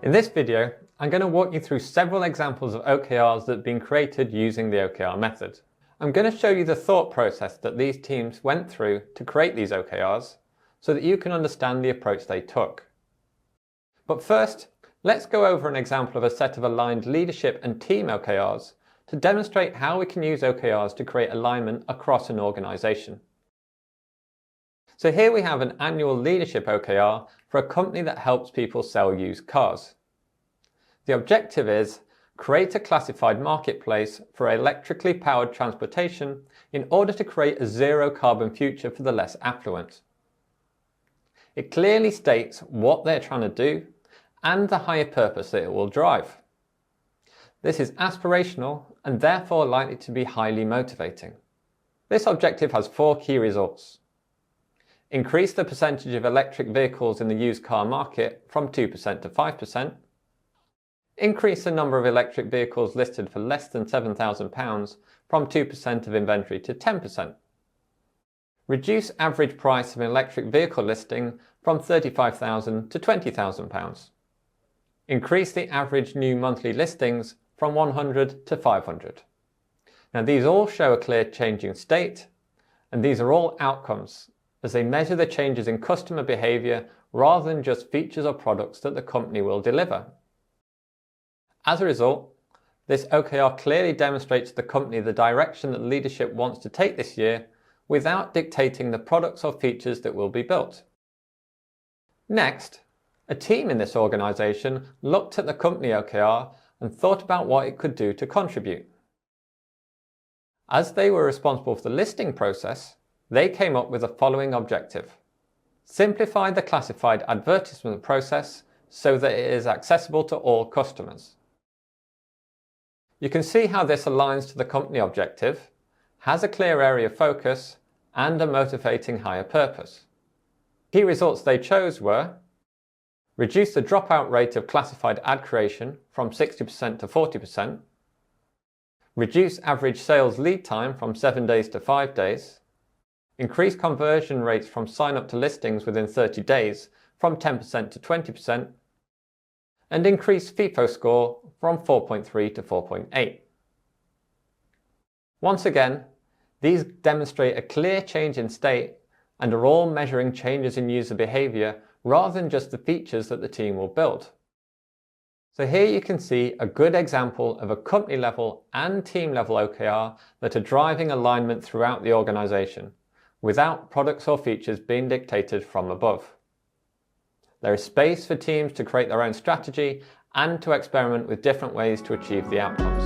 In this video, I'm going to walk you through several examples of OKRs that have been created using the OKR method. I'm going to show you the thought process that these teams went through to create these OKRs so that you can understand the approach they took. But first, let's go over an example of a set of aligned leadership and team OKRs to demonstrate how we can use OKRs to create alignment across an organization. So here we have an annual leadership OKR for a company that helps people sell used cars. The objective is create a classified marketplace for electrically powered transportation in order to create a zero carbon future for the less affluent. It clearly states what they're trying to do and the higher purpose that it will drive. This is aspirational and therefore likely to be highly motivating. This objective has 4 key results. Increase the percentage of electric vehicles in the used car market from 2% to 5%. Increase the number of electric vehicles listed for less than £7,000 from 2% of inventory to 10%. Reduce average price of an electric vehicle listing from £35,000 to £20,000. Increase the average new monthly listings from 100 to 500. Now these all show a clear change in state, and these are all outcomes as they measure the changes in customer behaviour rather than just features or products that the company will deliver. As a result, this OKR clearly demonstrates to the company the direction that leadership wants to take this year without dictating the products or features that will be built. Next, a team in this organisation looked at the company OKR and thought about what it could do to contribute. As they were responsible for the listing process, they came up with the following objective: simplify the classified advertisement process so that it is accessible to all customers. You can see how this aligns to the company objective, has a clear area of focus, and a motivating higher purpose. Key results they chose were: reduce the dropout rate of classified ad creation from 60% to 40%, reduce average sales lead time from 7 days to 5 days, increase conversion rates from sign-up to listings within 30 days from 10% to 20%, and increase FIFO score from 4.3 to 4.8. Once again, these demonstrate a clear change in state and are all measuring changes in user behaviour rather than just the features that the team will build. So here you can see a good example of a company level and team level OKR that are driving alignment throughout the organisation, without products or features being dictated from above. There is space for teams to create their own strategy and to experiment with different ways to achieve the outcome.